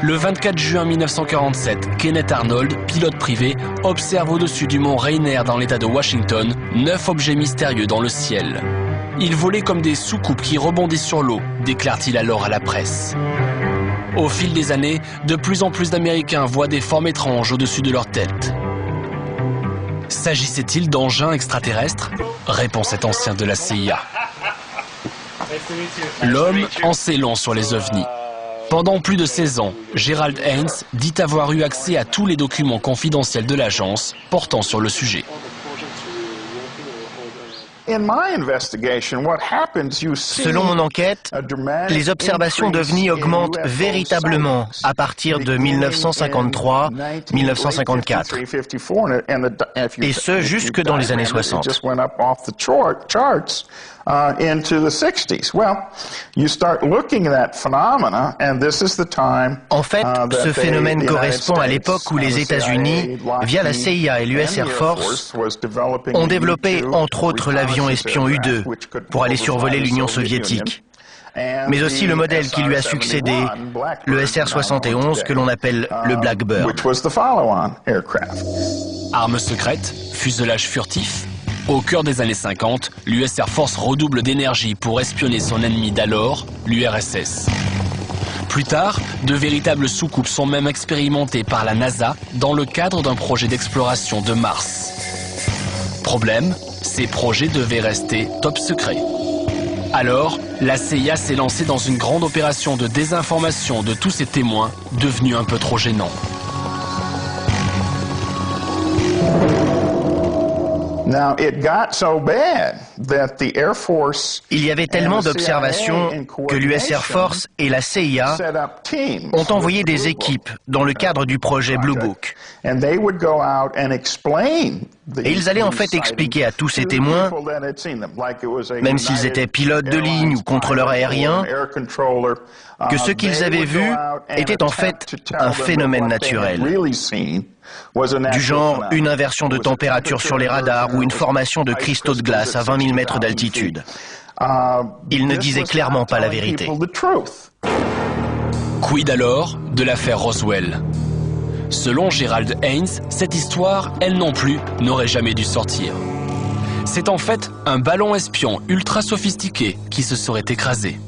Le 24 juin 1947, Kenneth Arnold, pilote privé, observe au-dessus du mont Rainier dans l'état de Washington 9 objets mystérieux dans le ciel. Ils volaient comme des soucoupes qui rebondissent sur l'eau, déclare-t-il alors à la presse. Au fil des années, de plus en plus d'Américains voient des formes étranges au-dessus de leur tête. S'agissait-il d'engins extraterrestres? Répond cet ancien de la CIA. L'homme en sait long sur les ovnis. Pendant plus de 16 ans, Gerald Haynes dit avoir eu accès à tous les documents confidentiels de l'agence portant sur le sujet. Selon mon enquête, les observations d'OVNI augmentent véritablement à partir de 1953-1954, et ce jusque dans les années 60. En fait, ce phénomène correspond à l'époque où les États-Unis, via la CIA et l'US Air Force, ont développé entre autres l'avion espion U-2 pour aller survoler l'Union soviétique, mais aussi le modèle qui lui a succédé, le SR-71 que l'on appelle le Blackbird. Armes secrètes, fuselage furtif. Au cœur des années 50, l'US Air Force redouble d'énergie pour espionner son ennemi d'alors, l'URSS. Plus tard, de véritables soucoupes sont même expérimentées par la NASA dans le cadre d'un projet d'exploration de Mars. Problème, ces projets devaient rester top secret. Alors, la CIA s'est lancée dans une grande opération de désinformation de tous ces témoins, devenus un peu trop gênants. Il y avait tellement d'observations que l'US Air Force et la CIA ont envoyé des équipes dans le cadre du projet Blue Book. Et ils allaient en fait expliquer à tous ces témoins, même s'ils étaient pilotes de ligne ou contrôleurs aériens, que ce qu'ils avaient vu était en fait un phénomène naturel. Du genre une inversion de température sur les radars ou une formation de cristaux de glace à 20 000 mètres d'altitude. Ils ne disaient clairement pas la vérité. Quid alors de l'affaire Roswell? Selon Gerald Haynes, cette histoire, elle non plus, n'aurait jamais dû sortir. C'est en fait un ballon espion ultra sophistiqué qui se serait écrasé.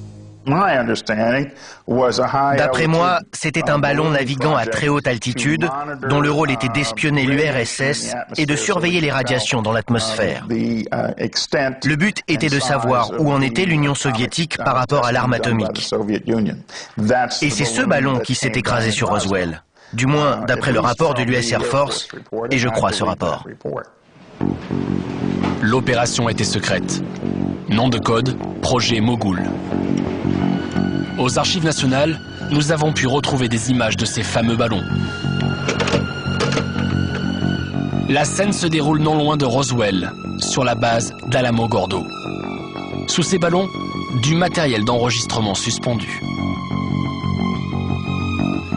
D'après moi, c'était un ballon naviguant à très haute altitude dont le rôle était d'espionner l'URSS et de surveiller les radiations dans l'atmosphère. Le but était de savoir où en était l'Union soviétique par rapport à l'arme atomique. Et c'est ce ballon qui s'est écrasé sur Roswell. Du moins, d'après le rapport de l'US Air Force, et je crois ce rapport. L'opération était secrète. Nom de code, projet Mogul. Aux Archives nationales, nous avons pu retrouver des images de ces fameux ballons. La scène se déroule non loin de Roswell, sur la base d'Alamogordo. Sous ces ballons, du matériel d'enregistrement suspendu.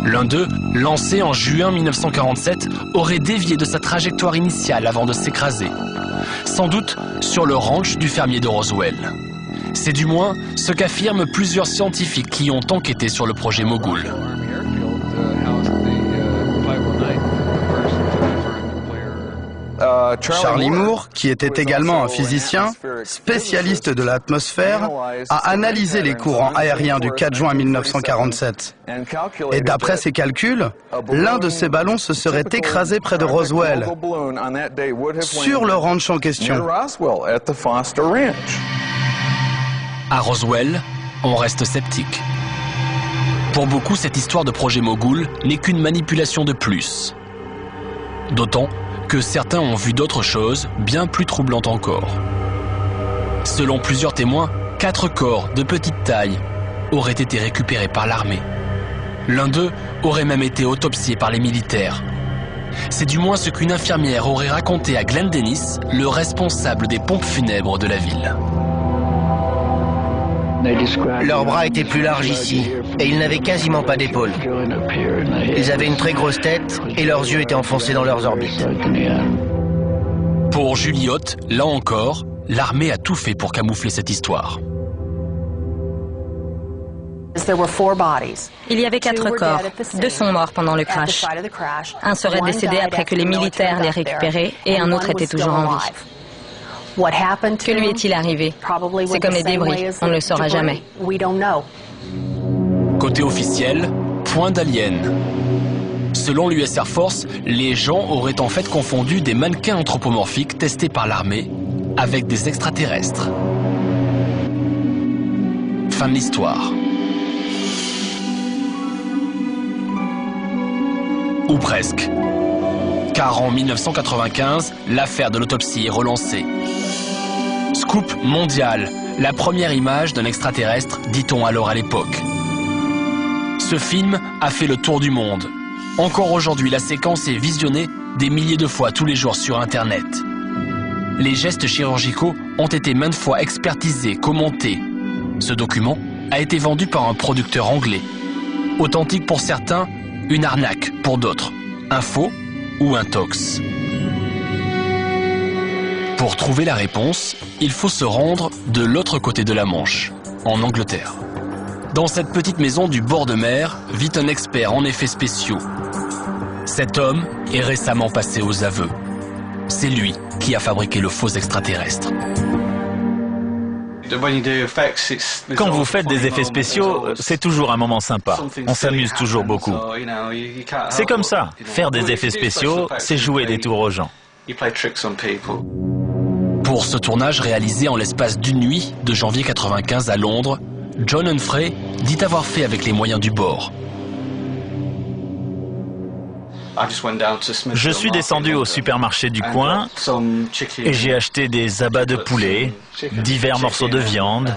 L'un d'eux, lancé en juin 1947, aurait dévié de sa trajectoire initiale avant de s'écraser. Sans doute sur le ranch du fermier de Roswell. C'est du moins ce qu'affirment plusieurs scientifiques qui ont enquêté sur le projet Mogul. Charlie Moore, qui était également un physicien, spécialiste de l'atmosphère, a analysé les courants aériens du 4 juin 1947. Et d'après ses calculs, l'un de ces ballons se serait écrasé près de Roswell, sur le ranch en question. À Roswell, on reste sceptique. Pour beaucoup, cette histoire de projet Mogul n'est qu'une manipulation de plus. D'autant que certains ont vu d'autres choses bien plus troublantes encore. Selon plusieurs témoins, 4 corps de petite taille auraient été récupérés par l'armée. L'un d'eux aurait même été autopsié par les militaires. C'est du moins ce qu'une infirmière aurait raconté à Glenn Dennis, le responsable des pompes funèbres de la ville. Leurs bras étaient plus larges ici, et ils n'avaient quasiment pas d'épaules. Ils avaient une très grosse tête, et leurs yeux étaient enfoncés dans leurs orbites. Pour Julie Haute, là encore, l'armée a tout fait pour camoufler cette histoire. Il y avait 4 corps. 2 sont morts pendant le crash. Un serait décédé après que les militaires l'aient récupéré et un autre était toujours en vie. Que lui est-il arrivé? C'est comme les débris, on ne le saura jamais. Côté officiel, point d'alien. Selon l'US Air Force, les gens auraient en fait confondu des mannequins anthropomorphiques testés par l'armée avec des extraterrestres. Fin de l'histoire. Ou presque. Car en 1995, l'affaire de l'autopsie est relancée. Scoop mondial, la première image d'un extraterrestre, dit-on alors à l'époque. Ce film a fait le tour du monde. Encore aujourd'hui, la séquence est visionnée des milliers de fois tous les jours sur Internet. Les gestes chirurgicaux ont été maintes fois expertisés, commentés. Ce document a été vendu par un producteur anglais. Authentique pour certains, une arnaque pour d'autres. Un faux ou un tox. Pour trouver la réponse, il faut se rendre de l'autre côté de la Manche, en Angleterre. Dans cette petite maison du bord de mer vit un expert en effets spéciaux. Cet homme est récemment passé aux aveux. C'est lui qui a fabriqué le faux extraterrestre. Quand vous faites des effets spéciaux, c'est toujours un moment sympa. On s'amuse toujours beaucoup. C'est comme ça. Faire des effets spéciaux, c'est jouer des tours aux gens. Pour ce tournage réalisé en l'espace d'une nuit de janvier 1995 à Londres, John Humphrey dit avoir fait avec les moyens du bord. Je suis descendu au supermarché du coin et j'ai acheté des abats de poulet, divers morceaux de viande,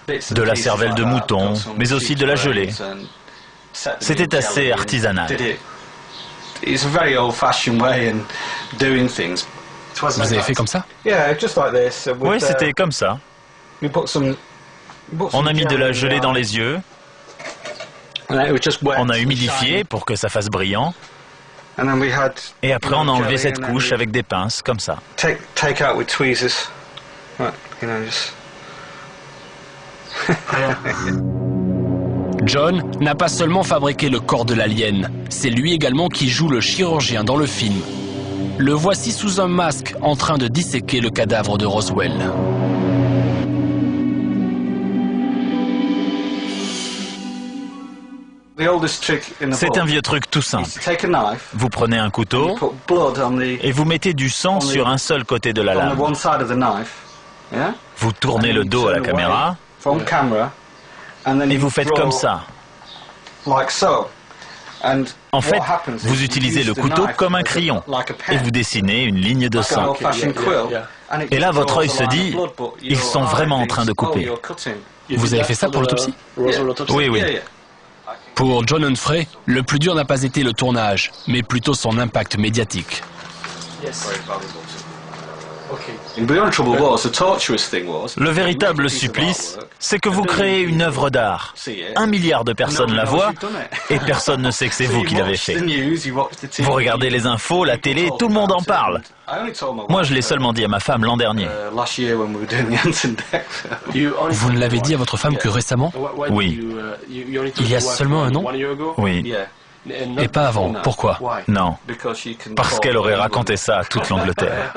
de la cervelle de mouton, mais aussi de la gelée. C'était assez artisanal. Vous avez fait comme ça? Oui, c'était comme ça. On a mis de la gelée dans les yeux. On a humidifié pour que ça fasse brillant. Et après, on a enlevé cette couche avec des pinces, comme ça. John n'a pas seulement fabriqué le corps de l'alien, c'est lui également qui joue le chirurgien dans le film. Le voici sous un masque en train de disséquer le cadavre de Roswell. C'est un vieux truc tout simple. Vous prenez un couteau et vous mettez du sang sur un seul côté de la lame. Vous tournez le dos à la caméra et vous faites comme ça. En fait, vous utilisez le couteau comme un crayon et vous dessinez une ligne de sang. Et là, votre œil se dit, ils sont vraiment en train de couper. Vous avez fait ça pour l'autopsie? Oui, oui. Pour John Humphrey, le plus dur n'a pas été le tournage, mais plutôt son impact médiatique. Le véritable supplice, c'est que vous créez une œuvre d'art. 1 milliard de personnes la voient et personne ne sait que c'est vous qui l'avez fait. Vous regardez les infos, la télé, tout le monde en parle. Moi, je l'ai seulement dit à ma femme l'an dernier. Vous ne l'avez dit à votre femme que récemment? Oui. Il y a seulement un an? Oui. Et pas avant. Pourquoi? Non. Parce qu'elle aurait raconté ça à toute l'Angleterre.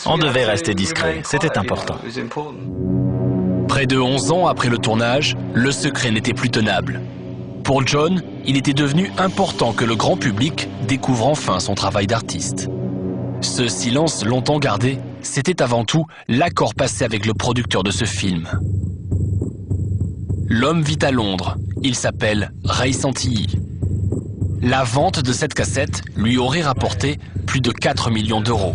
On devait rester discret. C'était important. Près de 11 ans après le tournage, le secret n'était plus tenable. Pour John, il était devenu important que le grand public découvre enfin son travail d'artiste. Ce silence longtemps gardé, c'était avant tout l'accord passé avec le producteur de ce film. L'homme vit à Londres. Il s'appelle Ray Santilli. La vente de cette cassette lui aurait rapporté plus de 4 millions d'euros.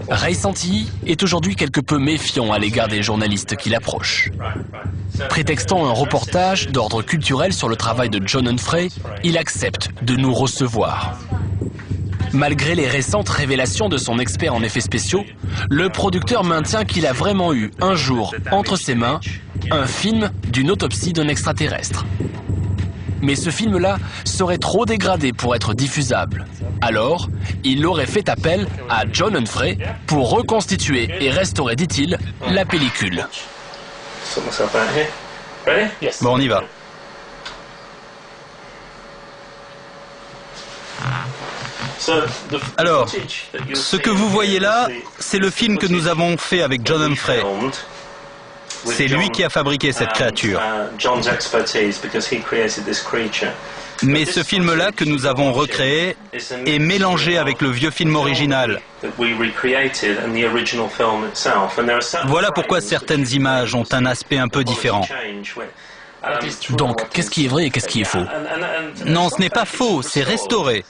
Ray Santilli est aujourd'hui quelque peu méfiant à l'égard des journalistes qui l'approchent. Prétextant un reportage d'ordre culturel sur le travail de John Humphrey, il accepte de nous recevoir. Malgré les récentes révélations de son expert en effets spéciaux, le producteur maintient qu'il a vraiment eu un jour entre ses mains un film d'une autopsie d'un extraterrestre. Mais ce film-là serait trop dégradé pour être diffusable. Alors, il aurait fait appel à John Humphrey pour reconstituer et restaurer, dit-il, la pellicule. Bon, on y va. Alors, ce que vous voyez là, c'est le film que nous avons fait avec John Humphrey. C'est lui qui a fabriqué cette créature. Mais ce film-là que nous avons recréé est mélangé avec le vieux film original. Voilà pourquoi certaines images ont un aspect un peu différent. Donc, qu'est-ce qui est vrai et qu'est-ce qui est faux? Non, ce n'est pas faux, c'est restauré.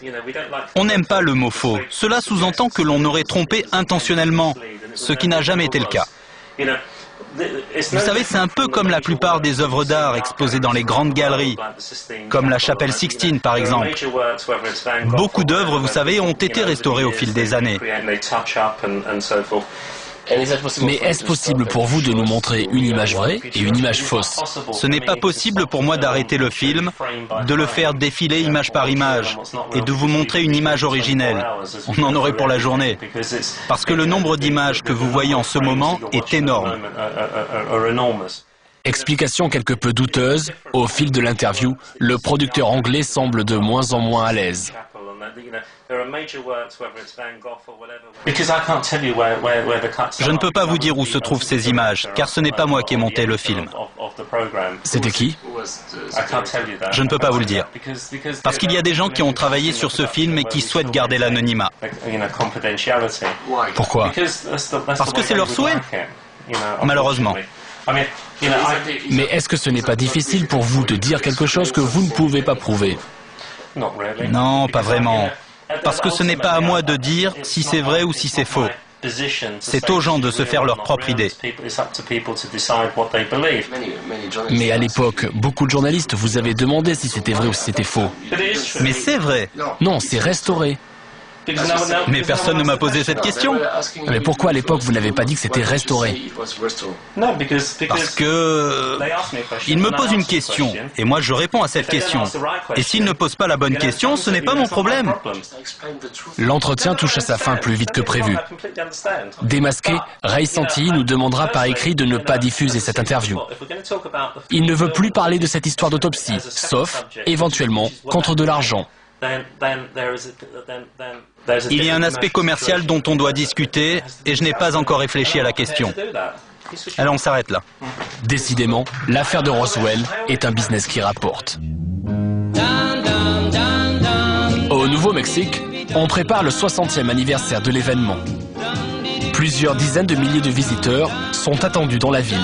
On n'aime pas le mot faux. Cela sous-entend que l'on aurait trompé intentionnellement, ce qui n'a jamais été le cas. Vous savez, c'est un peu comme la plupart des œuvres d'art exposées dans les grandes galeries, comme la Chapelle Sixtine par exemple. Beaucoup d'œuvres, vous savez, ont été restaurées au fil des années. Mais est-ce possible pour vous de nous montrer une image vraie et une image fausse? Ce n'est pas possible pour moi d'arrêter le film, de le faire défiler image par image et de vous montrer une image originelle. On en aurait pour la journée. Parce que le nombre d'images que vous voyez en ce moment est énorme. Explication quelque peu douteuse, au fil de l'interview, le producteur anglais semble de moins en moins à l'aise. Je ne peux pas vous dire où se trouvent ces images, car ce n'est pas moi qui ai monté le film. C'était qui? Je ne peux pas vous le dire. Parce qu'il y a des gens qui ont travaillé sur ce film et qui souhaitent garder l'anonymat. Pourquoi? Parce que c'est leur souhait, malheureusement. Mais est-ce que ce n'est pas difficile pour vous de dire quelque chose que vous ne pouvez pas prouver? Non, pas vraiment. Parce que ce n'est pas à moi de dire si c'est vrai ou si c'est faux. C'est aux gens de se faire leur propre idée. Mais à l'époque, beaucoup de journalistes vous avaient demandé si c'était vrai ou si c'était faux. Mais c'est vrai. Non, c'est restauré. Mais personne ne m'a posé cette question. Mais pourquoi à l'époque vous n'avez pas dit que c'était restauré? Parce que il me pose une question et moi je réponds à cette question. Et s'il ne pose pas la bonne question, ce n'est pas mon problème. L'entretien touche à sa fin plus vite que prévu. Démasqué, Ray Santilli nous demandera par écrit de ne pas diffuser cette interview. Il ne veut plus parler de cette histoire d'autopsie, sauf, éventuellement, contre de l'argent. Il y a un aspect commercial dont on doit discuter et je n'ai pas encore réfléchi à la question. Alors on s'arrête là. Décidément, l'affaire de Roswell est un business qui rapporte. Au Nouveau-Mexique, on prépare le 60e anniversaire de l'événement. Plusieurs dizaines de milliers de visiteurs sont attendus dans la ville.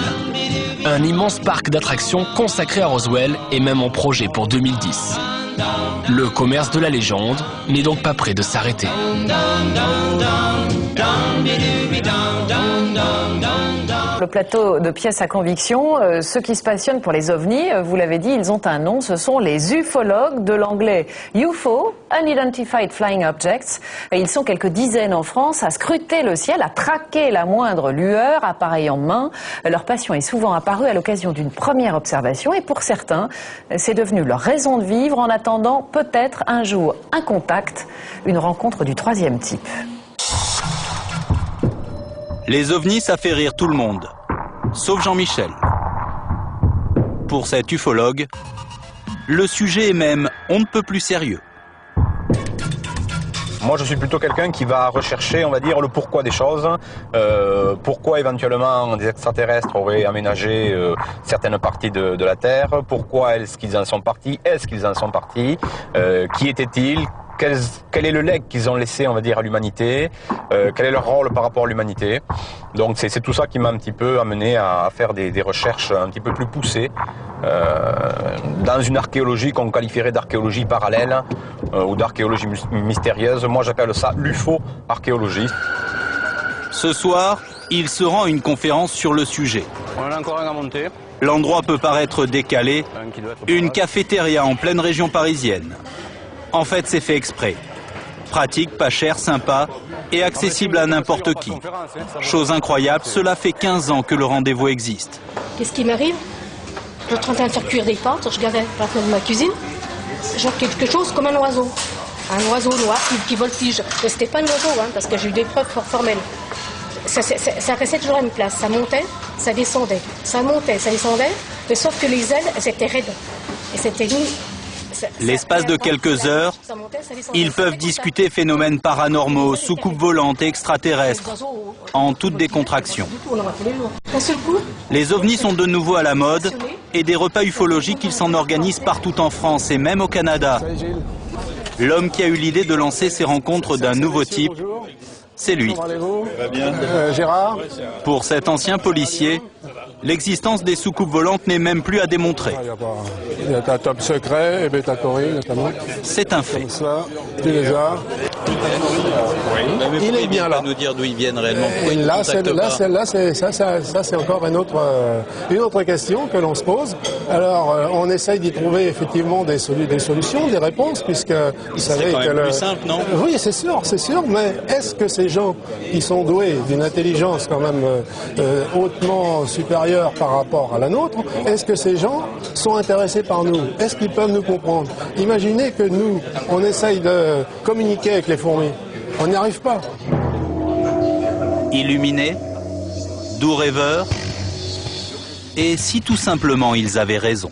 Un immense parc d'attractions consacré à Roswell est même en projet pour 2010. Le commerce de la légende n'est donc pas près de s'arrêter. Le plateau de pièces à conviction, ceux qui se passionnent pour les ovnis, vous l'avez dit, ils ont un nom, ce sont les ufologues, de l'anglais UFO, Unidentified Flying Objects. Et ils sont quelques dizaines en France à scruter le ciel, à traquer la moindre lueur, appareil en main. Leur passion est souvent apparue à l'occasion d'une première observation et pour certains, c'est devenu leur raison de vivre en attendant peut-être un jour un contact, une rencontre du troisième type. Les ovnis, ça fait rire tout le monde, sauf Jean-Michel. Pour cet ufologue, le sujet est même on ne peut plus sérieux. Moi, je suis plutôt quelqu'un qui va rechercher, on va dire, le pourquoi des choses. Pourquoi éventuellement des extraterrestres auraient aménagé certaines parties de la Terre. Pourquoi est-ce qu'ils en sont partis? Est-ce qu'ils en sont partis? Qui étaient-ils? Quel est le legs qu'ils ont laissé, on va dire, à l'humanité? Quel est leur rôle par rapport à l'humanité? Donc c'est tout ça qui m'a un petit peu amené à faire des recherches un petit peu plus poussées dans une archéologie qu'on qualifierait d'archéologie parallèle ou d'archéologie mystérieuse. Moi j'appelle ça l'ufo-archéologie. Ce soir, il se rend à une conférence sur le sujet. On en a encore un à monter. L'endroit peut paraître décalé, une cafétéria en pleine région parisienne. En fait, c'est fait exprès. Pratique, pas cher, sympa et accessible à n'importe qui. Chose incroyable, cela fait 15 ans que le rendez-vous existe. Qu'est-ce qui m'arrive? Je suis en train de faire cuire des pâtes, je regardais par la fenêtre de ma cuisine. genre quelque chose comme un oiseau noir qui voltige. Mais c'était pas un oiseau, hein, parce que j'ai eu des preuves formelles. Ça restait toujours à une place. Ça montait, ça descendait. Ça montait, ça descendait. Mais sauf que les ailes, elles étaient raides. Et c'était L'espace de quelques heures, ils peuvent discuter phénomènes paranormaux, soucoupes volantes et extraterrestres, en toute décontraction. Les ovnis sont de nouveau à la mode, et des repas ufologiques, ils s'en organisent partout en France et même au Canada. L'homme qui a eu l'idée de lancer ces rencontres d'un nouveau type, c'est lui. Gérard. Pour cet ancien policier, l'existence des soucoupes volantes n'est même plus à démontrer. Il y a ta top secret et Beta Cori notamment. C'est un fait. Ça, tu les as. Il est bien là. Nous dire d'où ils viennent réellement. Là, c'est encore une autre question que l'on se pose. Alors, on essaye d'y trouver effectivement des solutions, des réponses, puisque vous savez que plus simple, non? Oui, c'est sûr. Mais est-ce que ces gens qui sont doués d'une intelligence quand même hautement supérieure par rapport à la nôtre, est-ce que ces gens sont intéressés par nous? Est-ce qu'ils peuvent nous comprendre? Imaginez que nous, on essaye de communiquer avec les fourmis. On n'y arrive pas. Illuminés, doux rêveurs, et si tout simplement ils avaient raison.